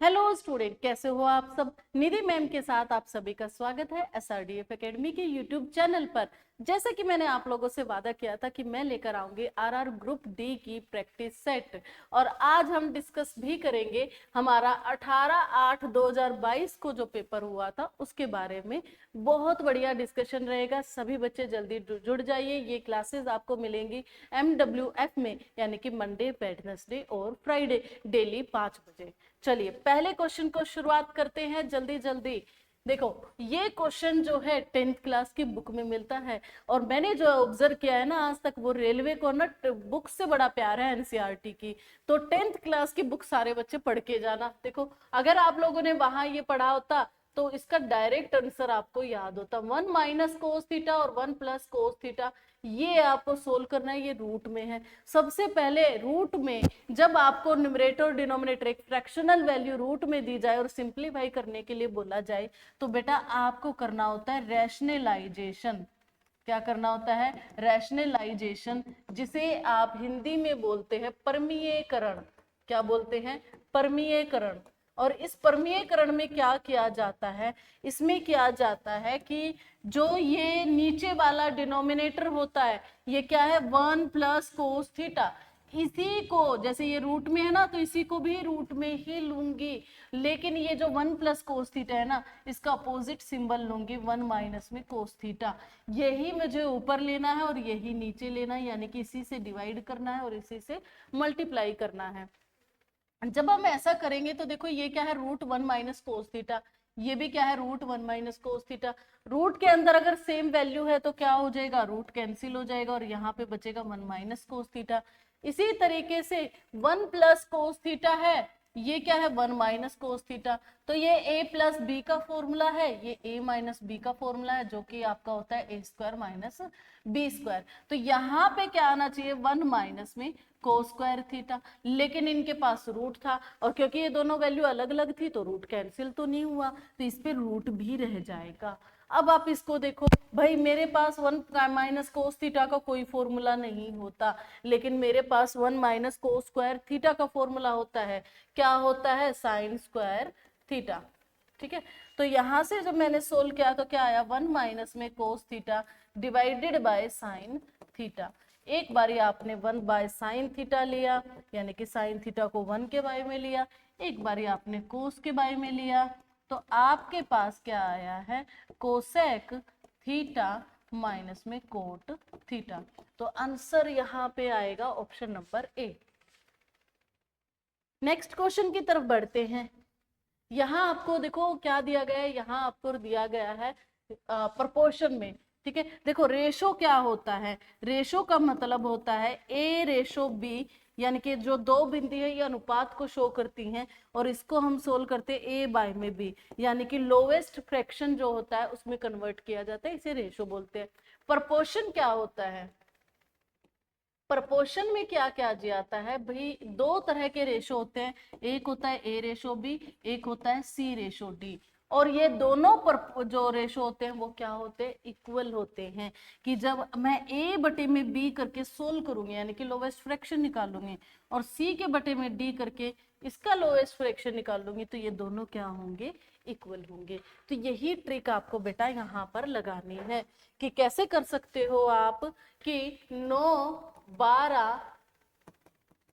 Hello student, कैसे हो आप सब। निधि मैम के साथ आप सभी का स्वागत है SRDF एकेडमी के यूट्यूब चैनल पर। जैसे कि मैंने आप लोगों से वादा किया था कि मैं लेकर आऊंगी RR ग्रुप डी की प्रैक्टिस सेट, और आज हम डिस्कस भी करेंगे हमारा 18/8/2022 को जो पेपर हुआ था उसके बारे में। बहुत बढ़िया डिस्कशन रहेगा, सभी बच्चे जल्दी जुड़ जाइए। ये क्लासेस आपको मिलेंगी MWF में, यानी कि मंडे, वेडनेसडे और फ्राइडे, डेली 5 बजे। चलिए पहले क्वेश्चन को शुरुआत करते हैं जल्दी जल्दी। देखो, ये क्वेश्चन जो है 10th क्लास की बुक में मिलता है, और मैंने जो ऑब्जर्व किया है ना आज तक, वो रेलवे को ना बुक से बड़ा प्यार है NCERT की। तो 10th क्लास की बुक सारे बच्चे पढ़ के जाना। देखो, अगर आप लोगों ने वहां ये पढ़ा होता तो इसका डायरेक्ट आंसर आपको याद होता। 1 माइनस कोस थीटा और 1 प्लस कोस थीटा, ये आपको सोल्व करना है। ये रूट में है। सबसे पहले रूट में जब आपको न्यूमरेटर और डिनोमिनेटर एक फ्रैक्शनल वैल्यू रूट में दी जाए और सिंप्लीफाई करने के लिए बोला जाए, तो बेटा आपको करना होता है रैशनलाइजेशन। क्या करना होता है? रैशनलाइजेशन, जिसे आप हिंदी में बोलते हैं परमीयकरण। क्या बोलते हैं? परमीयकरण। और इस परमीयकरण में क्या किया जाता है? इसमें किया जाता है कि जो ये नीचे वाला डिनोमिनेटर होता है, ये क्या है? 1 प्लस कोस थीटा। इसी को, जैसे ये रूट में है ना, तो इसी को भी रूट में ही लूंगी, लेकिन ये जो 1 प्लस कोस थीटा है ना, इसका अपोजिट सिंबल लूंगी 1 माइनस में कोस थीटा। यही मुझे ऊपर लेना है और यही नीचे लेना है, यानी कि इसी से डिवाइड करना है और इसी से मल्टीप्लाई करना है। जब हम ऐसा करेंगे तो देखो, ये क्या है? Root 1 minus cos theta. ये भी क्या है? Root 1 minus cos theta. Root के अंदर अगर सेम वैल्यू है तो क्या हो जाएगा? रूट कैंसिल हो जाएगा और यहाँ पे बचेगा 1 माइनस कोस थीटा। इसी तरीके से 1 प्लस कोस थीटा है, ये क्या है? 1 माइनस कोस थीटा। तो ये a प्लस बी का फॉर्मूला है, ये a माइनस बी का फॉर्मूला है, जो कि आपका होता है a square minus b square. तो यहाँ पे क्या आना चाहिए? 1 माइनस में कोस स्क्वायर थीटा। लेकिन इनके पास रूट था, और क्योंकि ये दोनों वैल्यू अलग अलग थी तो रूट कैंसिल तो नहीं हुआ, तो इस पे रूट भी रह जाएगा। अब आप इसको देखो, भाई मेरे पास 1 माइनस कोस थीटा का कोई फॉर्मूला नहीं होता, लेकिन मेरे पास 1 माइनस कोस स्क्वायर थीटा का फॉर्मूला होता है। क्या होता है? Sine square theta. ठीक है, तो यहां से जब मैंने सोल्व किया तो क्या आया? 1 माइनस में cos theta divided by sine theta. एक बारी आपने 1 बाय साइन थीटा लिया, यानी कि साइन थीटा को 1 के बाय में लिया, एक बारी आपने कोस के बाय में लिया, तो आपके पास क्या आया है? कोसेक थीटा माइनस में कोट थीटा। तो आंसर यहाँ पे आएगा option number A. Next question की तरफ बढ़ते हैं। यहाँ आपको देखो क्या दिया गया है, यहाँ आपको दिया गया है प्रोपोर्शन में। ठीक है, देखो रेशो क्या होता है? रेशो का मतलब होता है ए रेशो बी, यानी कि जो दो बिंदु है ये अनुपात को शो करती हैं, और इसको हम सोल्व करते हैं ए बाय में बी, यानी कि लोवेस्ट फ्रैक्शन जो होता है उसमें कन्वर्ट किया जाता है, इसे रेशो बोलते हैं। प्रोपोर्शन क्या होता है? प्रपोर्शन में क्या क्या जाता है भाई? दो तरह के रेशो होते हैं, एक होता है ए रेशो बी, एक होता है सी रेशो डी। और ये दोनों पर जो रेशो होते हैं वो क्या होते हैं? इक्वल होते हैं। कि जब मैं ए बटे में बी करके सोल्व करूंगी, यानी कि लोवेस्ट फ्रैक्शन निकालूंगी, और सी के बटे में डी करके इसका लोवेस्ट फ्रैक्शन निकालूंगी, तो ये दोनों क्या होंगे? इक्वल होंगे। तो यही ट्रिक आपको बेटा यहाँ पर लगानी है। कि कैसे कर सकते हो आप? कि 9 12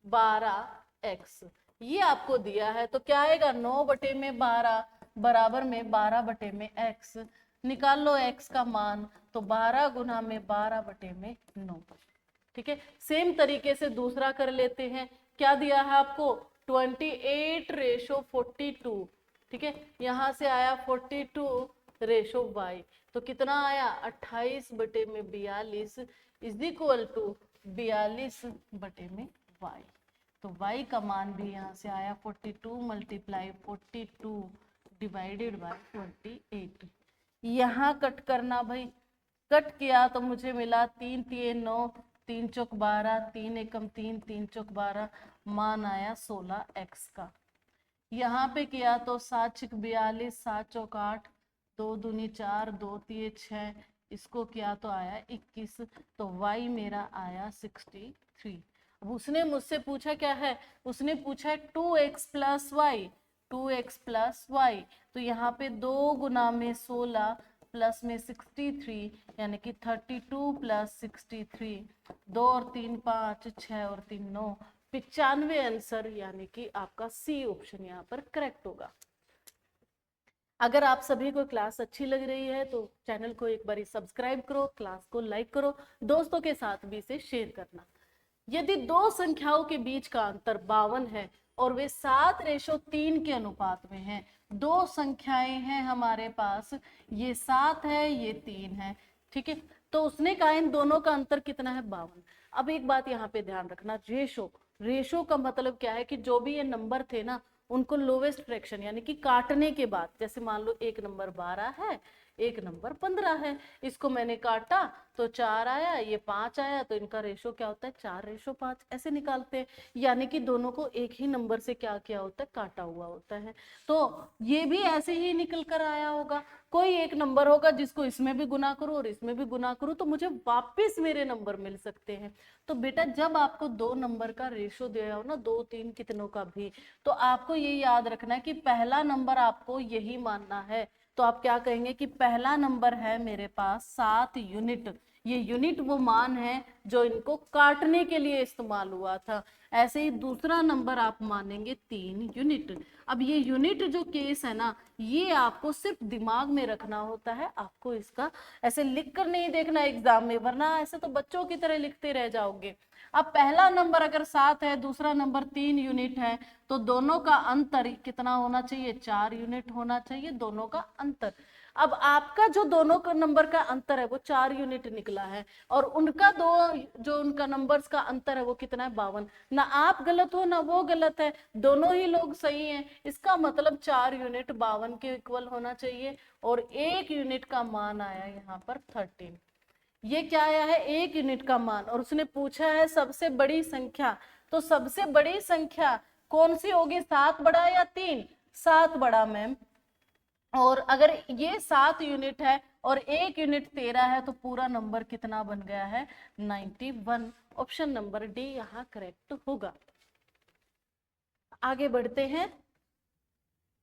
12x ये आपको दिया है, तो क्या आएगा? 9 बटे में 12 बराबर में 12 बटे में x। निकाल लो x का मान, तो 12 गुना में 12 बटे में 9। ठीक है, सेम तरीके से दूसरा कर लेते हैं। क्या दिया है आपको? 28 रेशो 42। ठीक है, यहां से आया 42 रेशो y, तो कितना आया? 28 बटे में 42 इज इक्वल टू 42 बटे में y। तो y का मान भी यहाँ से आया 42 मल्टीप्लाई 42 डिवाइडेड बाय 28। यहाँ कट करना भाई, कट किया तो मुझे मिला 3 3 9, 3 चौक 12, 3 एकम 3, 3 चौक 12, मान आया 16x का। यहाँ पे किया तो 7 छिक 42, 7 चौक 8, 2 दूनी 4, 2 तिये 6, इसको किया तो आया 21। तो y मेरा आया 63। अब उसने मुझसे पूछा क्या है? उसने पूछा है 2x plus Y. 2x plus Y, तो यहाँ पे 2 गुना में 16 प्लस में 63 यानी कि 32 प्लस 63, 2 और 3 5, 6 और 3 9, 95 आंसर, यानी कि आपका सी ऑप्शन यहाँ पर करेक्ट होगा। अगर आप सभी को क्लास अच्छी लग रही है तो चैनल को एक बार सब्सक्राइब करो, क्लास को लाइक करो, दोस्तों के साथ भी इसे शेयर करना। यदि दो संख्याओं के बीच का अंतर 52 है और वे 7:3 के अनुपात में हैं, दो संख्याएं हैं हमारे पास, ये 7 है, ये 3 है, ठीक है, तो उसने कहा इन दोनों का अंतर कितना है, 52। अब एक बात यहाँ पे ध्यान रखना, रेशो का मतलब क्या है कि जो भी ये नंबर थे ना, उनको लोवेस्ट फ्रैक्शन यानी कि काटने के बाद, जैसे मान लो एक नंबर 12 है, एक नंबर 15 है, इसको मैंने काटा तो 4 आया, ये 5 आया, तो इनका रेशो क्या होता है, 4:5 ऐसे निकालते हैं, यानी कि दोनों को एक ही नंबर से क्या किया होता है, काटा हुआ होता है। तो ये भी ऐसे ही निकल कर आया होगा, कोई एक नंबर होगा जिसको इसमें भी गुना करो और इसमें भी गुना करो तो मुझे वापस मेरे नंबर मिल सकते हैं। तो बेटा जब आपको दो नंबर का रेशो दिया हो ना, 2 3 कितनों का भी, तो आपको ये याद रखना है कि पहला नंबर आपको यही मानना है। तो आप क्या कहेंगे कि पहला नंबर है मेरे पास 7 यूनिट, ये यूनिट वो मान है जो इनको काटने के लिए इस्तेमाल हुआ था। ऐसे ही दूसरा नंबर आप मानेंगे 3 यूनिट। अब ये यूनिट जो केस है ना, ये आपको सिर्फ दिमाग में रखना होता है, आपको इसका ऐसे लिख कर नहीं देखना एग्जाम में, वरना ऐसे तो बच्चों की तरह लिखते रह जाओगे। अब पहला नंबर अगर 7 है, दूसरा नंबर 3 यूनिट है, तो दोनों का अंतर कितना होना चाहिए, 4 यूनिट होना चाहिए दोनों का अंतर। अब आपका जो दोनों का नंबर का अंतर है वो 4 यूनिट निकला है, और उनका जो उनका नंबर्स का अंतर है वो कितना है, 52। ना आप गलत हो ना वो गलत है, दोनों ही लोग सही हैं, इसका मतलब 4 यूनिट 52 के इक्वल होना चाहिए, और 1 यूनिट का मान आया यहाँ पर 13। ये क्या आया है, 1 यूनिट का मान, और उसने पूछा है सबसे बड़ी संख्या, तो सबसे बड़ी संख्या कौन सी होगी, 7 बड़ा या 3, 7 बड़ा मैम। और अगर ये 7 यूनिट है और 1 यूनिट 13 है, तो पूरा नंबर कितना बन गया है, 91। ऑप्शन नंबर डी यहाँ करेक्ट होगा। आगे बढ़ते हैं,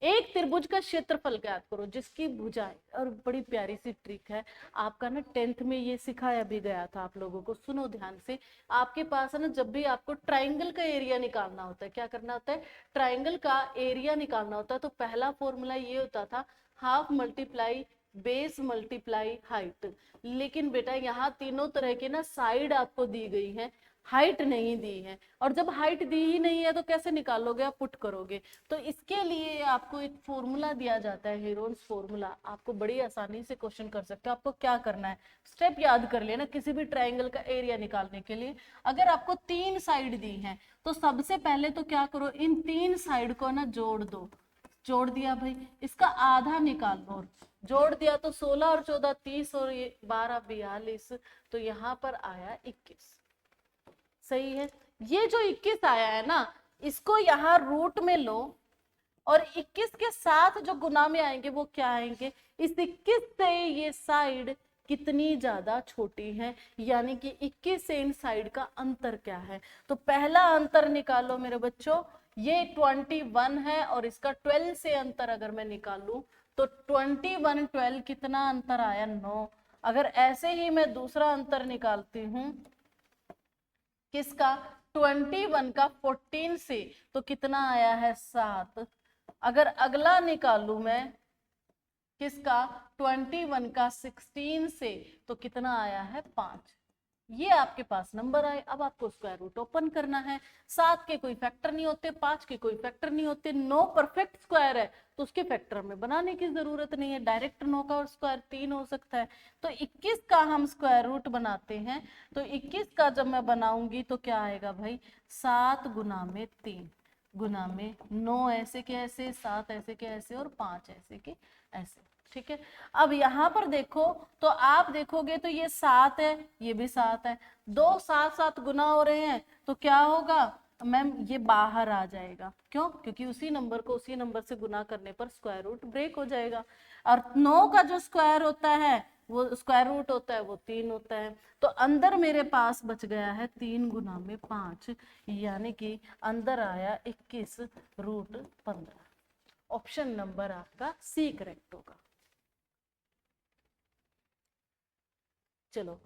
एक त्रिभुज का क्षेत्रफल ज्ञात करो जिसकी भुजाएं, और बड़ी प्यारी सी ट्रिक है, आपका ना 10th में ये सिखाया भी गया था आप लोगों को, सुनो ध्यान से। आपके पास है ना, जब भी आपको ट्राइंगल का एरिया निकालना होता है, क्या करना होता है, ट्राइंगल का एरिया निकालना होता है, तो पहला फॉर्मूला ये होता था, half multiply base multiply height. लेकिन बेटा यहाँ तीनों तरह के ना साइड आपको दी गई है, हाइट नहीं दी है, और जब हाइट दी ही नहीं है तो कैसे निकालोगे, आप पुट करोगे। तो इसके लिए आपको एक फॉर्मूला दिया जाता है, हेरोन्स फॉर्मूला, आपको बड़ी आसानी से क्वेश्चन कर सकते हो। आपको क्या करना है, स्टेप याद कर लेना किसी भी ट्राइंगल का एरिया निकालने के लिए। अगर आपको 3 साइड दी है तो सबसे पहले तो क्या करो, इन 3 साइड को ना जोड़ दो, जोड़ दिया भाई, इसका आधा निकाल लो, जोड़ दिया तो 16 और 14 30 और ये 12 42, तो यहाँ पर आया 21। सही है, ये जो 21 आया है ना, इसको यहाँ रूट में लो, और 21 के साथ जो गुना में आएंगे वो क्या आएंगे, इस 21 से ये साइड कितनी ज्यादा छोटी है, यानी कि 21 से इन साइड का अंतर क्या है। तो पहला अंतर निकालो मेरे बच्चों, ये 21 है, और इसका 12 से अंतर अगर मैं निकालू तो 21 12 कितना अंतर आया, 9। अगर ऐसे ही मैं दूसरा अंतर निकालती हूं, किसका, 21 का 14 से, तो कितना आया है, 7। अगर अगला निकालू मैं, किसका, 21 का 16 से, तो कितना आया है, 5। ये आपके पास नंबर आए, अब आपको स्क्वायर रूट ओपन करना है। 7 के कोई फैक्टर नहीं होते, 5 के कोई फैक्टर नहीं होते, 9 परफेक्ट स्क्वायर है तो उसके फैक्टर में बनाने की जरूरत नहीं है, डायरेक्ट 9 का स्क्वायर 3 हो सकता है। तो 21 का हम स्क्वायर रूट बनाते हैं, तो 21 का जब मैं बनाऊंगी तो क्या आएगा भाई, 7 गुना में 3 गुना में 9 ऐसे के ऐसे, 7 ऐसे के ऐसे, और 5 ऐसे के ऐसे, ठीक है। अब यहाँ पर देखो तो आप देखोगे तो ये 7 है, ये भी 7 है, दो साथ साथ गुना हो रहे हैं, तो क्या होगा मैम, ये बाहर आ जाएगा। क्यों, क्योंकि उसी नंबर को उसी नंबर से गुना करने पर स्क्वायर रूट ब्रेक हो जाएगा। और 9 का जो स्क्वायर होता है वो स्क्वायर रूट होता है वो 3 होता है। तो अंदर मेरे पास बच गया है 3 गुना में 5, यानी कि अंदर आया 21 रूट 15। ऑप्शन नंबर आपका सी करेक्ट होगा। चलो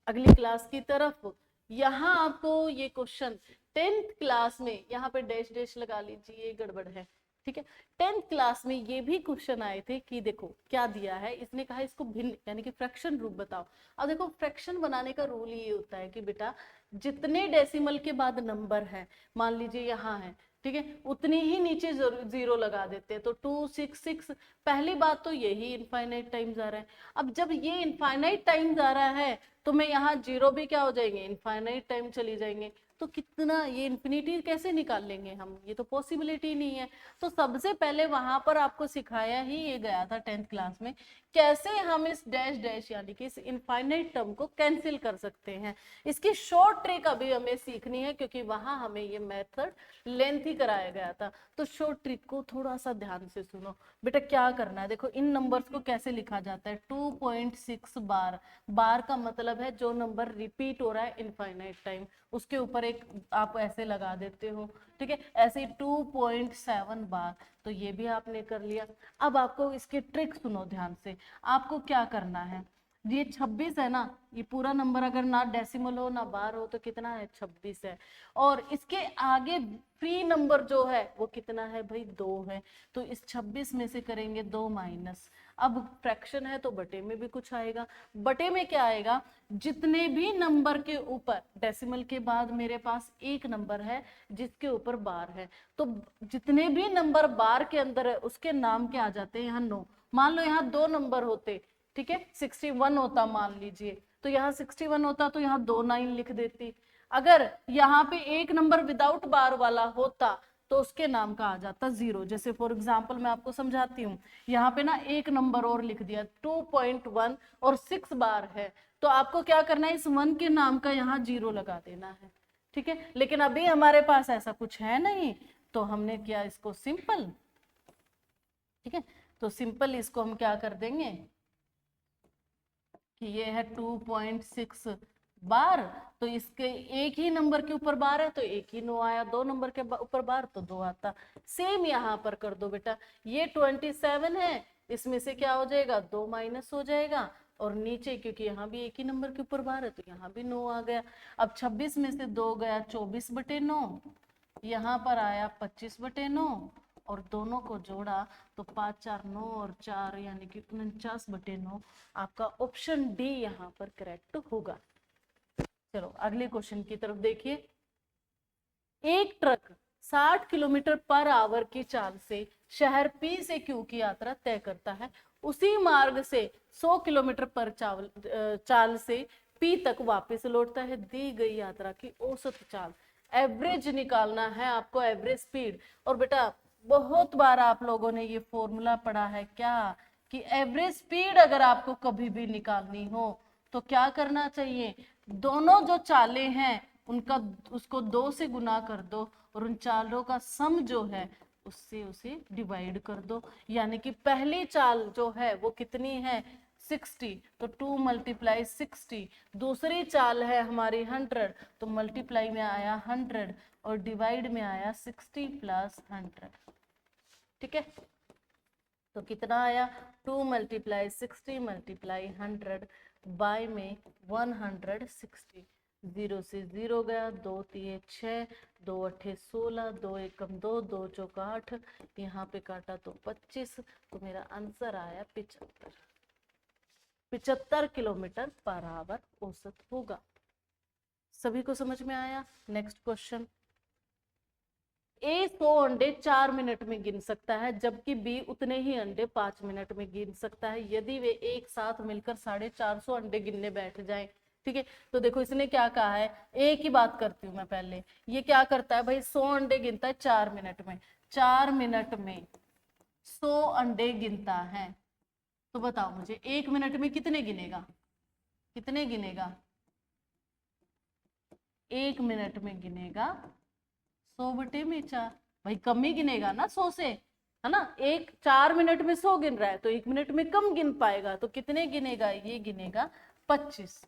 अगली क्लास की तरफ। यहाँ आपको ये क्वेश्चन 10th क्लास में, यहाँ पे डैश डैश लगा लीजिए, गड़बड़ है, ठीक है। 10th क्लास में ये भी क्वेश्चन आए थे कि देखो क्या दिया है, इसने कहा इसको भिन्न यानी कि फ्रैक्शन रूप बताओ। अब देखो फ्रैक्शन बनाने का रूल ये होता है कि बेटा जितने डेसिमल के बाद नंबर है, मान लीजिए यहाँ है, ठीक है, उतनी ही नीचे जीरो लगा देते हैं। तो 2 6 6, पहली बात तो यही इनफाइनाइट टाइम्स आ रहा है। अब जब ये इनफाइनाइट टाइम्स आ रहा है तो मैं यहाँ जीरो भी क्या हो जाएंगे, इनफाइनाइट टाइम चली जाएंगे। तो कितना ये इन्फिनिटी कैसे निकाल लेंगे हम, ये तो पॉसिबिलिटी नहीं है। तो सबसे पहले वहां पर आपको सिखाया ही ये गया था 10th क्लास में, कैसे हम इस डैश डैश यानी कि इस इनफाइनाइट टर्म को कैंसिल कर सकते हैं। इसकी शॉर्ट ट्रिक अभी हमें सीखनी है, क्योंकि वहां हमें ये मेथड लेंथी कराया गया था। तो शॉर्ट ट्रिक को थोड़ा सा ध्यान से सुनो बेटा। क्या करना है, देखो इन नंबर्स को कैसे लिखा जाता है। 2.6 बार, बार का मतलब है जो नंबर रिपीट हो रहा है इनफाइनाइट टाइम, उसके ऊपर एक आप ऐसे लगा देते हो, ठीक है। ऐसे 2.7 बार, तो ये भी आपने कर लिया। अब आपको इसकी ट्रिक सुनो ध्यान से। आपको क्या करना है, ये 26 है ना, ये पूरा नंबर अगर ना डेसिमल हो ना बार हो तो कितना है, 26 है। और इसके आगे फ्री नंबर जो है वो कितना है भाई, 2 है। तो इस 26 में से करेंगे 2 माइनस। अब फ्रैक्शन है तो बटे में भी कुछ आएगा। बटे में क्या आएगा, जितने भी नंबर के ऊपर डेसिमल के बाद मेरे पास एक नंबर है जिसके ऊपर बार है, तो जितने भी नंबर बार के अंदर है उसके नाम क्या आ जाते हैं, यहाँ 9। मान लो यहाँ 2 नंबर होते, ठीक है, 61 होता मान लीजिए, तो यहाँ 61 होता तो यहाँ 2 9 लिख देती। अगर यहाँ पे एक नंबर विदाउट बार वाला होता तो उसके नाम का आ जाता 0। जैसे फॉर एग्जांपल मैं आपको समझाती हूँ, यहाँ पे ना एक नंबर और लिख दिया 2.1 और 6 बार है, तो आपको क्या करना है, इस 1 के नाम का यहाँ 0 लगा देना है, ठीक है। लेकिन अभी हमारे पास ऐसा कुछ है नहीं, तो हमने किया इसको सिंपल, ठीक है। तो सिंपल इसको हम क्या कर देंगे कि ये है 2.6 बार, तो इसके एक ही नंबर के ऊपर बार है तो एक ही 9 आया, 2 नंबर के ऊपर बार तो 2 आता। सेम यहाँ पर कर दो बेटा, ये 27 है, इसमें से क्या हो जाएगा, 2 माइनस हो जाएगा, और नीचे क्योंकि यहाँ भी एक ही नंबर के ऊपर बार है तो यहाँ भी 9 आ गया। अब 26 में से 2 गया 24/9, यहाँ पर आया 25/9, और दोनों को जोड़ा तो 5 4 9 और 4 यानी कि 49/9। आपका ऑप्शन डी यहाँ पर करेक्ट होगा। चलो अगले क्वेश्चन की तरफ देखिए। एक ट्रक 60 किलोमीटर पर आवर की चाल से शहर पी से क्यू की यात्रा तय करता है, उसी मार्ग से 100 किलोमीटर पर चाल से पी तक वापस लौटता है। दी गई यात्रा की औसत चाल, एवरेज निकालना है आपको, एवरेज स्पीड। और बेटा बहुत बार आप लोगों ने ये फॉर्मूला पढ़ा है क्या, कि एवरेज स्पीड अगर आपको कभी भी निकालनी हो तो क्या करना चाहिए, दोनों जो चालें हैं उनका उसको 2 से गुना कर दो, और उन चालों का सम जो है उससे उसे डिवाइड कर दो। यानी कि पहली चाल जो है वो कितनी है, 60, तो 2 × 60। दूसरी चाल है हमारी 100, तो मल्टीप्लाई में आया 100 और डिवाइड में आया 60 + 100, ठीक है। तो कितना आया, 2 × 60 × 100 बाय में 160। 0 से 0 गया, 2 3 6, 2 8 16, 2 1 2, 2 4 8, यहाँ पे काटा तो 25, तो मेरा आंसर आया 75 किलोमीटर पर आवर औसत होगा। सभी को समझ में आया। नेक्स्ट क्वेश्चन, ए 100 अंडे 4 मिनट में गिन सकता है, जबकि बी उतने ही अंडे 5 मिनट में गिन सकता है, यदि वे एक साथ मिलकर 450 अंडे गिनने बैठ जाएं, ठीक है। तो देखो इसने क्या कहा है, ए की बात करती हूँ मैं पहले। ये क्या करता है भाई, 100 अंडे गिनता है 4 मिनट में, 4 मिनट में 100 अंडे गिनता है। तो बताओ मुझे 1 मिनट में कितने गिनेगा, कितने गिनेगा, 1 मिनट में गिनेगा 100/4। भाई कम ही गिनेगा ना 100 से, है ना। 4 मिनट में 100 गिन रहा है तो 1 मिनट में कम गिन पाएगा, तो कितने गिनेगा, ये गिनेगा 25।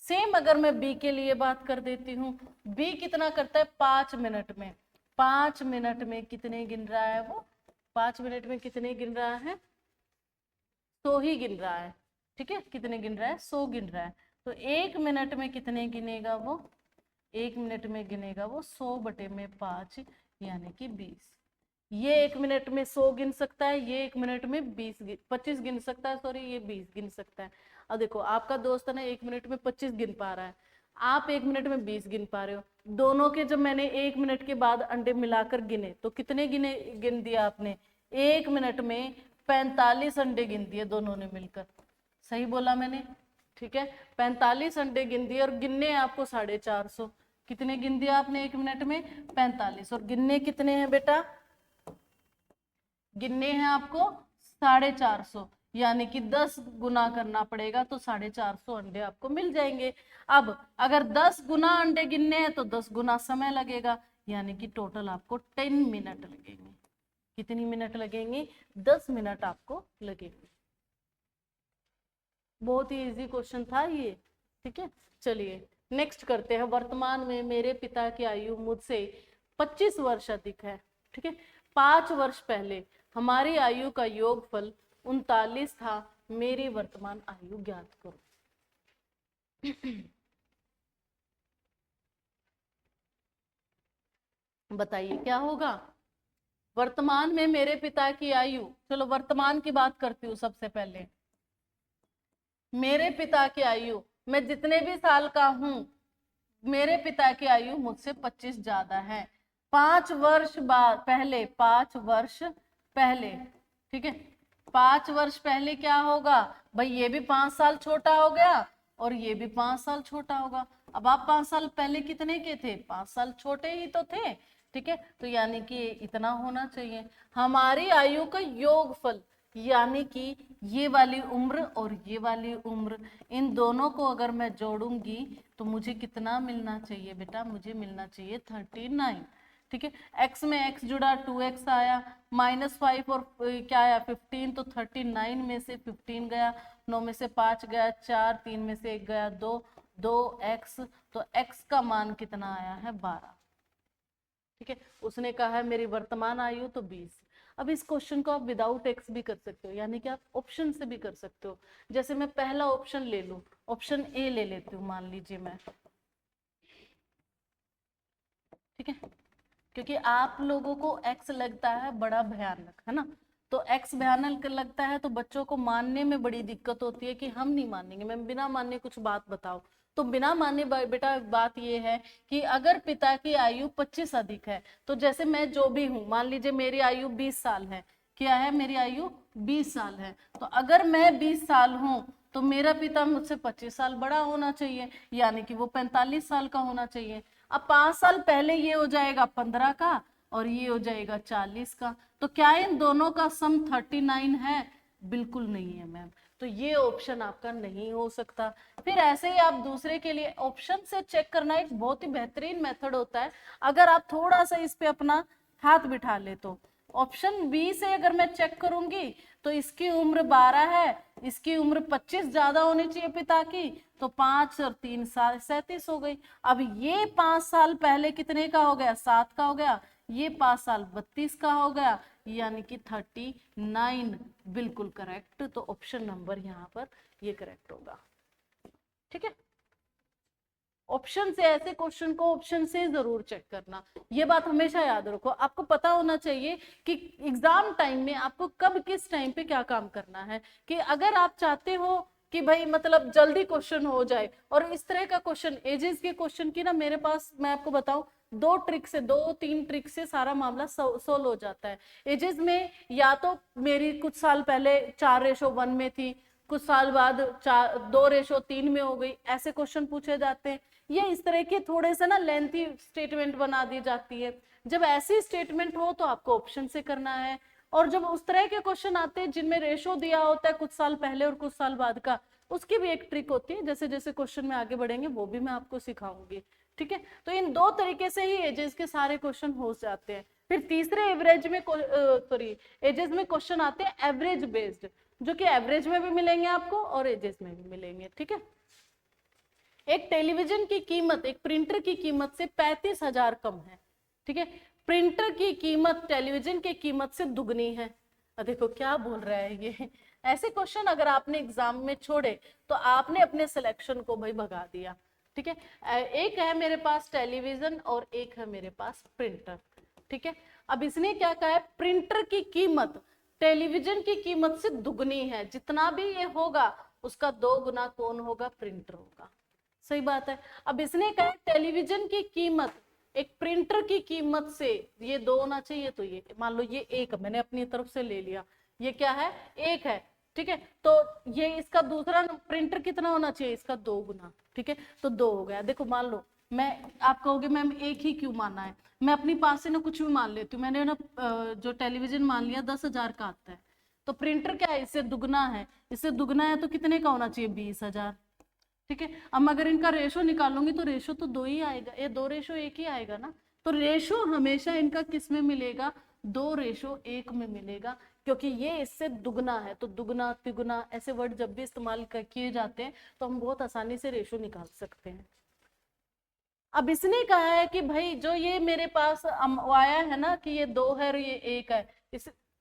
सेम अगर मैं बी के लिए बात कर देती हूँ, बी कितना करता है 5 मिनट में, 5 मिनट में कितने गिन रहा है वो, 5 मिनट में कितने गिन रहा है? 100 ही गिन रहा है। ठीक है, कितने गिन रहा है? 100 गिन रहा है। तो 1 मिनट में कितने गिनेगा वो? 1 मिनट में गिनेगा वो 100 बटे में 5 यानी कि 20। ये 1 मिनट में 100 गिन सकता है, ये 1 मिनट में 25 गिन सकता है, सॉरी ये 20 गिन सकता है। अब देखो आपका दोस्त है ना 1 मिनट में 25 गिन पा रहा है, आप 1 मिनट में 20 गिन पा रहे हो। दोनों के जब मैंने 1 मिनट के बाद अंडे मिलाकर गिने तो कितने गिन दिया आपने? 1 मिनट में 45 अंडे गिन दिए दोनों ने मिलकर। सही बोला मैंने? ठीक है, 45 अंडे गिन दिए और गिनने हैं आपको 450। कितने गिन दिया आपने 1 मिनट में? 45। और गिनने कितने हैं बेटा? गिनने हैं आपको 450, यानी कि 10 गुना करना पड़ेगा तो 450 अंडे आपको मिल जाएंगे। अब अगर 10 गुना अंडे गिनने हैं तो 10 गुना समय लगेगा, यानी कि टोटल आपको 10 मिनट लगेंगे। कितनी मिनट लगेंगे? 10 मिनट आपको लगेंगे। बहुत ही इजी क्वेश्चन था ये। ठीक है, चलिए नेक्स्ट करते हैं। वर्तमान में मेरे पिता की आयु मुझसे 25 वर्ष अधिक है। ठीक है, 5 वर्ष पहले हमारी आयु का योगफल 39 था। मेरी वर्तमान आयु ज्ञात करो। बताइए क्या होगा? वर्तमान में मेरे पिता की आयु, चलो वर्तमान की बात करती हूँ सबसे पहले। मेरे पिता की आयु, मैं जितने भी साल का हूं, मेरे पिता की आयु मुझसे 25 ज्यादा है। 5 वर्ष बाद पहले, 5 वर्ष पहले, ठीक है, 5 वर्ष पहले क्या होगा भाई? ये भी 5 साल छोटा हो गया और ये भी 5 साल छोटा होगा। अब आप 5 साल पहले कितने के थे? 5 साल छोटे ही तो थे। ठीक है, तो यानी कि इतना होना चाहिए। हमारी आयु का योगफल, यानी कि ये वाली उम्र और ये वाली उम्र, इन दोनों को अगर मैं जोड़ूंगी तो मुझे कितना मिलना चाहिए बेटा? मुझे मिलना चाहिए 39। ठीक है, x में x जुड़ा 2x आया, -5 और क्या आया 15, तो 39 में से 15 गया, 9 में से 5 गया 4, 3 में से 1 गया 2, 2x, तो x का मान कितना आया है? 12। ठीक है, उसने कहा है मेरी वर्तमान आयु तो 20। अब इस क्वेश्चन को आप विदाउट एक्स भी कर सकते हो, यानी कि आप ऑप्शन से भी कर सकते हो। जैसे मैं पहला ऑप्शन ले लूं, ऑप्शन ए ले लेती हूँ मान लीजिए मैं। ठीक है, क्योंकि आप लोगों को एक्स लगता है बड़ा भयानक, है ना? तो एक्स भयानक लगता है तो बच्चों को मानने में बड़ी दिक्कत होती है कि हम नहीं मानेंगे, मैं बिना माने कुछ बात बताओ। तो बिना माने बेटा बात ये है कि अगर पिता की आयु 25 अधिक है, तो जैसे मैं जो भी हूं, मान लीजिए मेरी आयु 20 साल है। क्या है? मेरी आयु 20 साल है। तो अगर मैं 20 साल हूं तो मेरा पिता मुझसे 25 साल बड़ा होना चाहिए, यानी कि वो 45 साल का होना चाहिए। अब 5 साल पहले ये हो जाएगा 15 का और ये हो जाएगा 40 का। तो क्या इन दोनों का सम 39 है? बिल्कुल नहीं है मैम। तो ये ऑप्शन आपका नहीं हो सकता। फिर ऐसे ही आप दूसरे के लिए ऑप्शन से चेक करना एक बहुत ही बेहतरीन मेथड होता है, अगर आप थोड़ा सा इस पे अपना हाथ बिठा ले तो। ऑप्शन बी से अगर मैं चेक करूंगी तो इसकी उम्र 12 है, इसकी उम्र 25 ज्यादा होनी चाहिए पिता की, तो 5 और 3 साल 37 हो गई। अब ये 5 साल पहले कितने का हो गया? 7 का हो गया। ये 5 साल 32 का हो गया, यानी कि 39। बिल्कुल करेक्ट। तो ऑप्शन नंबर यहाँ पर ये करेक्ट होगा। ठीक है, ऑप्शन से, ऐसे क्वेश्चन को ऑप्शन से जरूर चेक करना। ये बात हमेशा याद रखो, आपको पता होना चाहिए कि एग्जाम टाइम में आपको कब किस टाइम पे क्या काम करना है। कि अगर आप चाहते हो कि भाई मतलब जल्दी क्वेश्चन हो जाए, और इस तरह का क्वेश्चन, एजेस के क्वेश्चन की ना मेरे पास, मैं आपको बताऊं, 2-3 ट्रिक से सारा मामला सोल्व हो जाता है। एजेस में या तो मेरी कुछ साल पहले 4:1 में थी, कुछ साल बाद 2:3 में हो गई, ऐसे क्वेश्चन पूछे जाते हैं। ये इस तरह के थोड़े से ना लेंथी स्टेटमेंट बना दी जाती है। जब ऐसी स्टेटमेंट हो तो आपको ऑप्शन से करना है। और जब उस तरह के क्वेश्चन आते हैं जिनमें रेशो दिया होता है कुछ साल पहले और कुछ साल बाद का, उसकी भी एक ट्रिक होती है। जैसे जैसे क्वेश्चन में आगे बढ़ेंगे वो भी मैं आपको सिखाऊंगी। ठीक है, तो इन 2 तरीके से ही एजेस के सारे क्वेश्चन हो जाते हैं। फिर तीसरे एवरेज में एजेस में क्वेश्चन आते हैं एवरेज बेस्ड, जो कि एवरेज में भी मिलेंगे आपको और एजेस में भी मिलेंगे। ठीक है, एक टेलीविजन की कीमत एक प्रिंटर की कीमत से 35,000 कम है। ठीक है, प्रिंटर की कीमत टेलीविजन की कीमत से दुगनी है। देखो क्या बोल रहा है ये। ऐसे क्वेश्चन अगर आपने एग्जाम में छोड़े तो आपने अपने सिलेक्शन को भाई भगा दिया। ठीक है, एक है मेरे पास टेलीविजन और एक है मेरे पास प्रिंटर। ठीक है, अब इसने क्या कहा है, प्रिंटर की कीमत टेलीविजन की कीमत से दुगनी है, जितना भी ये होगा उसका 2 गुना कौन होगा, प्रिंटर होगा। सही बात है। अब इसने कहा टेलीविजन की कीमत एक प्रिंटर की कीमत से ये 2 होना चाहिए, तो ये मान लो ये 1 मैंने अपनी तरफ से ले लिया, ये क्या है 1 है। ठीक है, तो ये इसका दूसरा प्रिंटर कितना होना चाहिए, इसका 2 गुना। ठीक है, तो 2 हो गया। देखो मान लो मैं, आप कहोगे मैम 1 ही क्यों माना है, मैं अपनी पास से ना कुछ भी मान लेती हूँ। मैंने ना जो टेलीविजन मान लिया 10,000 का आता है, तो प्रिंटर क्या है, इससे दुगना है, इससे दुगना है तो कितने का होना चाहिए, 20,000। ठीक है, अब अगर इनका रेशो निकालूंगी तो रेशो तो 2 ही आएगा, ये 2 रेशो 1 ही आएगा ना। तो रेशो हमेशा इनका किस में मिलेगा, 2 रेशो 1 में मिलेगा, क्योंकि ये इससे दुगना है। तो दुगना तिगुना ऐसे वर्ड जब भी इस्तेमाल किए जाते हैं तो हम बहुत आसानी से रेशो निकाल सकते हैं। अब इसने कहा है कि भाई जो ये मेरे पास आया है ना कि ये 2 है और ये 1 है,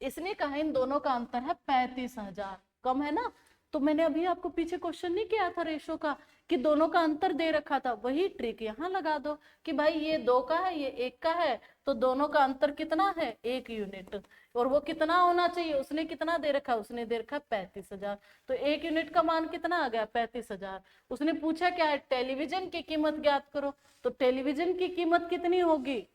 इसने कहा इन दोनों का अंतर है 35,000, कम है ना। तो मैंने अभी आपको पीछे क्वेश्चन नहीं किया था रेशो का कि दोनों का अंतर दे रखा था, वही ट्रिक यहाँ लगा दो कि भाई ये 2 का है ये 1 का है, तो दोनों का अंतर कितना है, 1 यूनिट। और वो कितना होना चाहिए, उसने कितना दे रखा, उसने दे रखा 35,000, तो 1 यूनिट का मान कितना आ गया, 35,000। उसने पूछा क्या है, टेलीविजन की कीमत ज्ञात करो, तो टेलीविजन की कीमत कितनी होगी,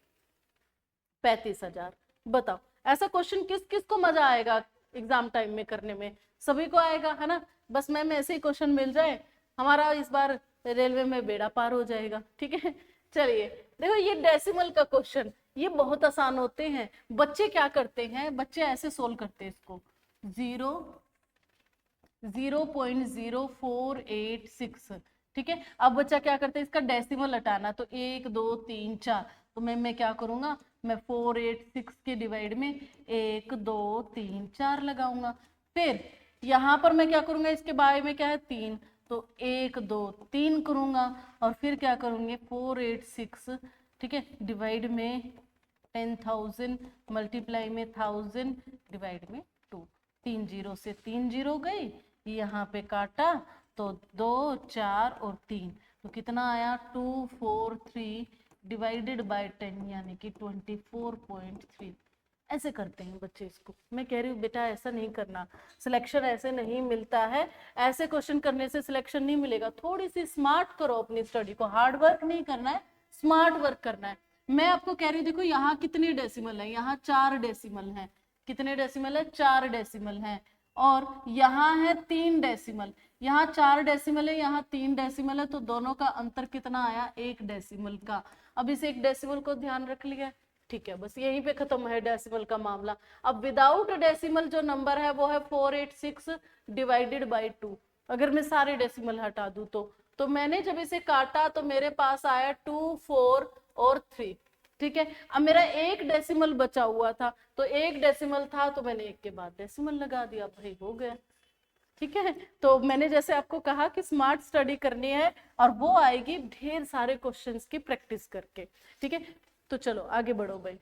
35,000। बताओ ऐसा क्वेश्चन किस किस को मजा आएगा एग्जाम टाइम में करने में, सभी को आएगा है ना। बस मैम ऐसे ही क्वेश्चन मिल जाए, हमारा इस बार रेलवे में बेड़ा पार हो जाएगा। ठीक है, चलिए देखो ये डेसिमल का क्वेश्चन, ये बहुत आसान होते हैं। बच्चे क्या करते हैं, बच्चे ऐसे सोल्व करते हैं इसको, 0.0486। ठीक है, अब बच्चा क्या करते हैं, इसका डेसिमल हटाना, तो 1 2 3 4, तो मैं क्या करूंगा, मैं 486 के डिवाइड में 1 2 3 4 लगाऊंगा। फिर यहाँ पर मैं क्या करूंगा, इसके बारे में क्या है 3, तो 1 2 3 करूंगा, और फिर क्या करूंगे 486, ठीक है, डिवाइड में 10,000 मल्टीप्लाई में 1000 डिवाइड में 2, 3 जीरो से 3 जीरो गई, यहाँ पे काटा तो 2 4 और 3, तो कितना आया 243 डिवाइडेड बाय 10 यानी कि 24.3। ऐसे करते हैं बच्चे इसको। मैं कह रही हूँ बेटा ऐसा नहीं करना, सिलेक्शन ऐसे नहीं मिलता है, ऐसे क्वेश्चन करने से सिलेक्शन नहीं मिलेगा। थोड़ी सी स्मार्ट करो अपनी स्टडी को, हार्ड वर्क नहीं करना है, स्मार्ट वर्क करना है। मैं आपको कह रही हूँ देखो यहाँ कितनी डेसिमल है, यहाँ 4 डेसिमल है, कितने डेसिमल है 4 डेसिमल है, और यहाँ है 3 डेसिमल, यहाँ 4 डेसिमल है यहाँ 3 डेसिमल है, तो दोनों का अंतर कितना आया 1 डेसिमल का। अब इस 1 डेसिमल को ध्यान रख लिया, ठीक है, बस यहीं पे खत्म है डेसिमल का मामला। अब विदाउट डेसिमल जो नंबर है वो है 486 डिवाइडेड बाई 2। अगर मैं सारे डेसिमल हटा दूं तो मैंने जब इसे काटा तो मेरे पास आया 2 4 और 3। ठीक है, अब मेरा 1 डेसिमल बचा हुआ था, तो 1 डेसिमल था तो मैंने 1 के बाद डेसिमल लगा दिया, भाई हो गया। ठीक है, तो मैंने जैसे आपको कहा कि स्मार्ट स्टडी करनी है, और वो आएगी ढेर सारे क्वेश्चंस की प्रैक्टिस करके। ठीक है, तो चलो आगे बढ़ो भाई।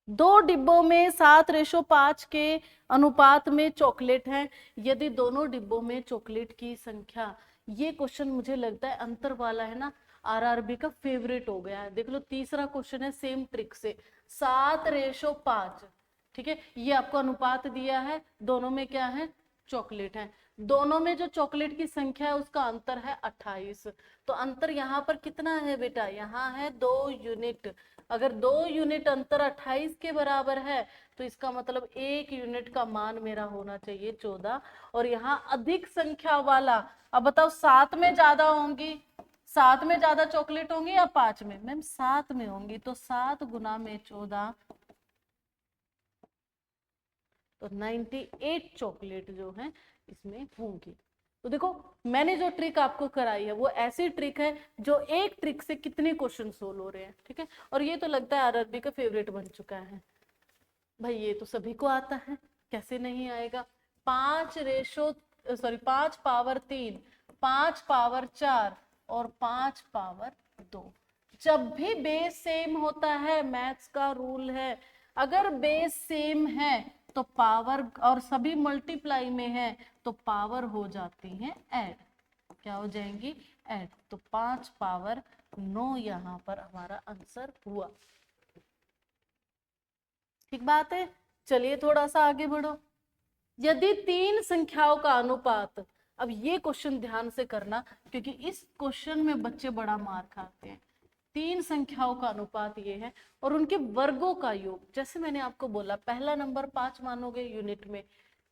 2 डिब्बों में 7:5 के अनुपात में चॉकलेट है, यदि दोनों डिब्बों में चॉकलेट की संख्या, ये क्वेश्चन मुझे लगता है अंतर वाला है ना, आरआरबी का फेवरेट हो गया है। देख लो तीसरा क्वेश्चन है सेम ट्रिक से, 7:5। ठीक है, ये आपको अनुपात दिया है, दोनों में क्या है चॉकलेट है, दोनों में जो चॉकलेट की संख्या है उसका अंतर है 28। तो अंतर यहाँ पर कितना है बेटा, यहाँ है 2 यूनिट। अगर 2 यूनिट अंतर 28 के बराबर है तो इसका मतलब 1 यूनिट का मान मेरा होना चाहिए 14। और यहाँ अधिक संख्या वाला, अब बताओ 7 में ज्यादा होंगी, 7 में ज्यादा चॉकलेट होंगी या 5 में, मैम 7 में होंगी, तो 7 गुना में 14, तो 98 चॉकलेट जो है इसमें होंगी। तो देखो मैंने जो ट्रिक आपको कराई है वो ऐसी ट्रिक है जो एक ट्रिक से कितने क्वेश्चन सोल्व हो रहे हैं। ठीक है, और ये तो लगता है आरआरबी का फेवरेट बन चुका है भाई, ये तो सभी को आता है, कैसे नहीं आएगा। 5 पावर 3, 5 पावर 4 और 5 पावर 2, जब भी बेस सेम होता है, मैथ्स का रूल है, अगर बेस सेम है तो पावर, और सभी मल्टीप्लाई में है तो पावर हो जाती है ऐड। क्या हो जाएंगी? ऐड। तो 5 पावर 9 यहाँ पर हमारा आंसर हुआ। ठीक बात है। चलिए थोड़ा सा आगे बढ़ो। यदि 3 संख्याओं का अनुपात, अब ये क्वेश्चन ध्यान से करना क्योंकि इस क्वेश्चन में बच्चे बड़ा मार खाते हैं। 3 संख्याओं का अनुपात ये है और उनके वर्गों का योग, जैसे मैंने आपको बोला पहला नंबर 5 मानोगे यूनिट में,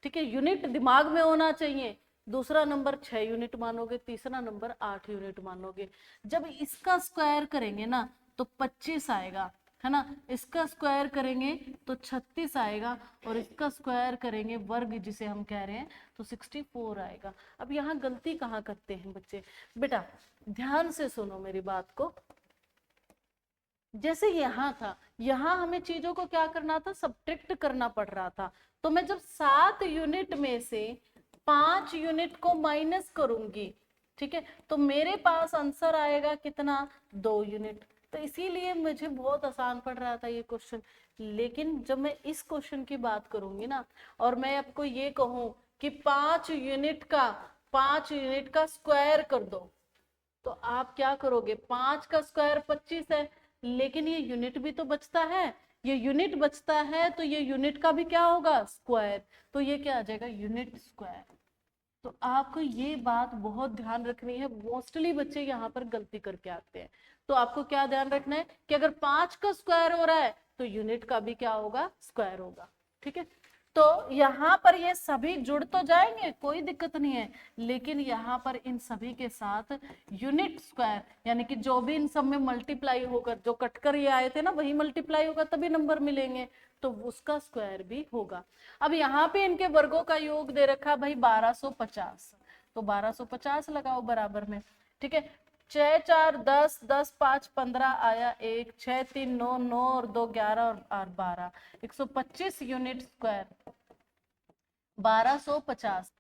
ठीक है, यूनिट दिमाग में होना चाहिए। दूसरा नंबर 6 यूनिट मानोगे, तीसरा नंबर 8 यूनिट मानोगे। जब इसका स्क्वायर करेंगे ना तो 25 आएगा, है ना, इसका स्क्वायर करेंगे तो 36 आएगा, और इसका स्क्वायर करेंगे वर्ग जिसे हम कह रहे हैं तो 64 आएगा। अब यहाँ गलती कहाँ करते हैं बच्चे? बेटा ध्यान से सुनो मेरी बात को। जैसे यहाँ था, यहाँ हमें चीजों को क्या करना था? सब्ट्रैक्ट करना पड़ रहा था। तो मैं जब 7 यूनिट में से 5 यूनिट को माइनस करूंगी, ठीक है, तो मेरे पास आंसर आएगा कितना? 2 यूनिट। तो इसीलिए मुझे बहुत आसान पड़ रहा था ये क्वेश्चन। लेकिन जब मैं इस क्वेश्चन की बात करूंगी ना, और मैं आपको ये कहूं कि 5 यूनिट का स्क्वायर कर दो, तो आप क्या करोगे? 5 का स्क्वायर 25 है, लेकिन ये यूनिट भी तो बचता है, ये यूनिट बचता है तो ये यूनिट का भी क्या होगा? स्क्वायर। तो ये क्या आ जाएगा? Unit square. तो आपको ये बात बहुत ध्यान रखनी है, मोस्टली बच्चे यहाँ पर गलती करके आते हैं। तो आपको क्या ध्यान रखना है कि अगर 5 का स्क्वायर हो रहा है तो यूनिट का भी क्या होगा? स्क्वायर होगा। ठीक है, तो यहाँ पर ये सभी जुड़ तो जाएंगे, कोई दिक्कत नहीं है, लेकिन यहाँ पर इन सभी के साथ यूनिट स्क्वायर, यानी कि जो भी इन सब में मल्टीप्लाई होकर, जो कटकर ये आए थे ना, वही मल्टीप्लाई होगा तभी नंबर मिलेंगे, तो उसका स्क्वायर भी होगा। अब यहाँ पे इनके वर्गों का योग दे रखा भाई 1250, तो 1250 लगाओ बराबर में। ठीक है, 6 4 10, 10 5 15 आया 1, 6 3 9, 9 और 2 11 और 12, 125 यूनिट स्क्वायर 1250।